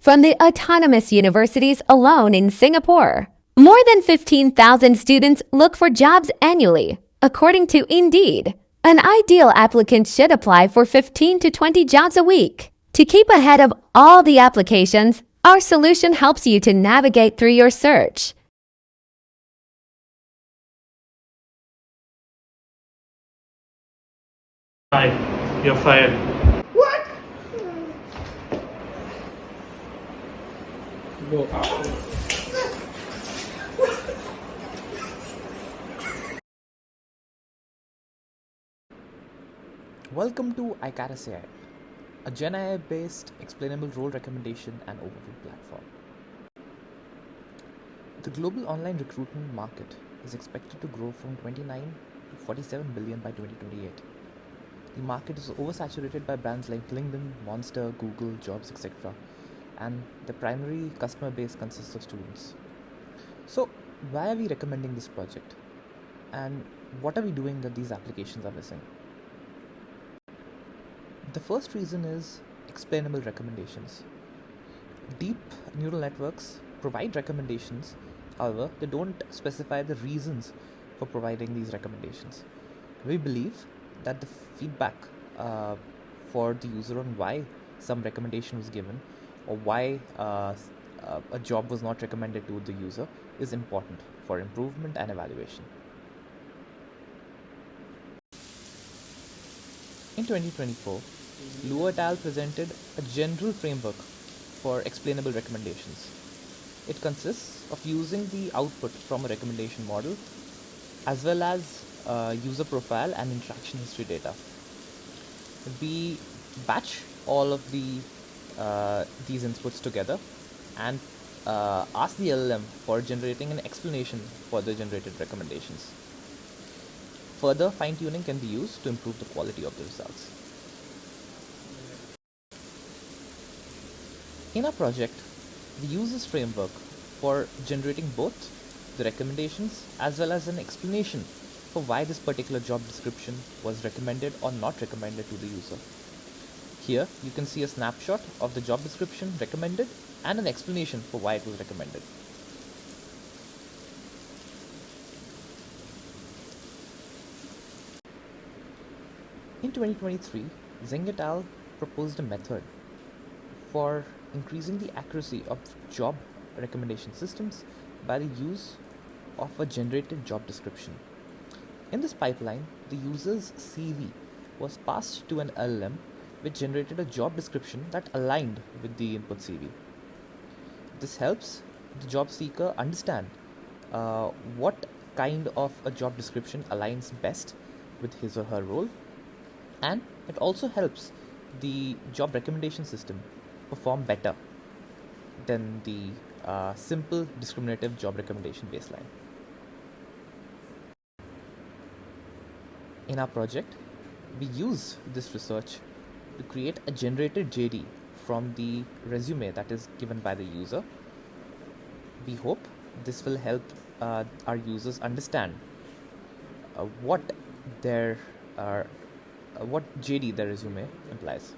from the autonomous universities alone in Singapore. More than 15,000 students look for jobs annually, according to Indeed. An ideal applicant should apply for 15 to 20 jobs a week. To keep ahead of all the applications, our solution helps you to navigate through your search. Hi, you're fired. What? Go. Welcome to Icarus AI, a Gen AI-based explainable role recommendation and overview platform. The global online recruitment market is expected to grow from 29 to 47 billion by 2028. The market is oversaturated by brands like LinkedIn, Monster, Google, Jobs, etc. And the primary customer base consists of students. So, why are we recommending this project? And what are we doing that these applications are missing? The first reason is explainable recommendations. Deep neural networks provide recommendations, however, they don't specify the reasons for providing these recommendations. We believe that the feedback for the user on why some recommendation was given or why a job was not recommended to the user is important for improvement and evaluation. In 2024, Luo et al. Presented a general framework for explainable recommendations. It consists of using the output from a recommendation model as well as user profile and interaction history data. We batch all of these inputs together and ask the LLM for generating an explanation for the generated recommendations. Further fine-tuning can be used to improve the quality of the results. In our project, we use this framework for generating both the recommendations as well as an explanation for why this particular job description was recommended or not recommended to the user. Here, you can see a snapshot of the job description recommended and an explanation for why it was recommended. In 2023, Zeng et al. Proposed a method for increasing the accuracy of job recommendation systems by the use of a generated job description. In this pipeline, the user's CV was passed to an LLM which generated a job description that aligned with the input CV. This helps the job seeker understand what kind of a job description aligns best with his or her role, and it also helps the job recommendation system perform better than the simple discriminative job recommendation baseline. In our project, we use this research to create a generated JD from the resume that is given by the user. We hope this will help our users understand what JD their resume implies.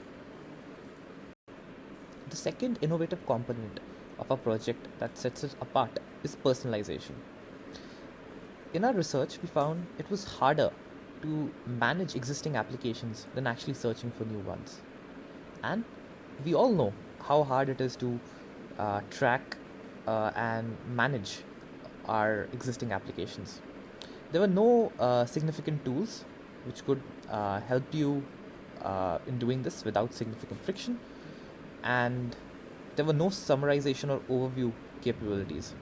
The second innovative component of our project that sets it apart is personalization. In our research, we found it was harder to manage existing applications than actually searching for new ones. And we all know how hard it is to track and manage our existing applications. There were no significant tools which could help you in doing this without significant friction, and there were no summarization or overview capabilities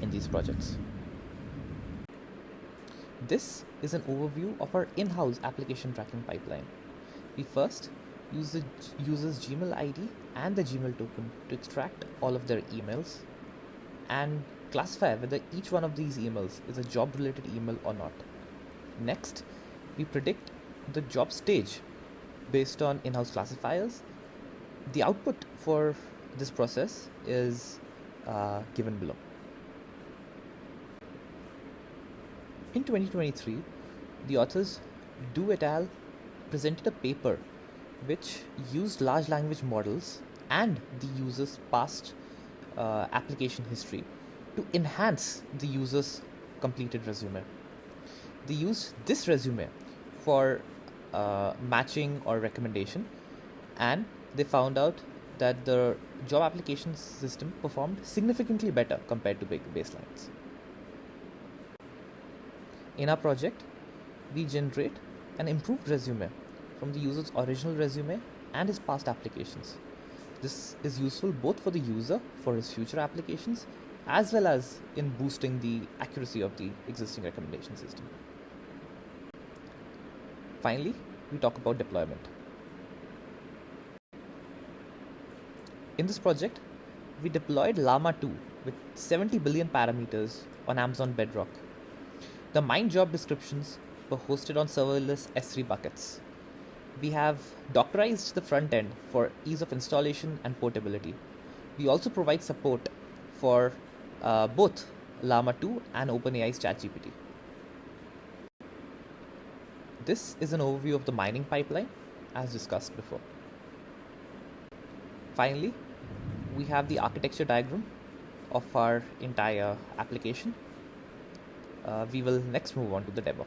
in these projects. This is an overview of our in-house application tracking pipeline. We first use the user's Gmail ID and the Gmail token to extract all of their emails and classify whether each one of these emails is a job-related email or not. Next, we predict the job stage based on in-house classifiers. The output for this process is given below. In 2023, the authors Du et al. Presented a paper which used large language models and the user's past application history to enhance the user's completed resume. They used this resume for matching or recommendation, and they found out that the job application system performed significantly better compared to baselines. In our project, we generate an improved resume from the user's original resume and his past applications. This is useful both for the user for his future applications as well as in boosting the accuracy of the existing recommendation system. Finally, we talk about deployment. In this project, we deployed Llama 2 with 70 billion parameters on Amazon Bedrock. The mine job descriptions were hosted on serverless S3 buckets. We have Dockerized the front end for ease of installation and portability. We also provide support for both Llama 2 and OpenAI's ChatGPT. This is an overview of the mining pipeline as discussed before. Finally, we have the architecture diagram of our entire application. We will next move on to the demo.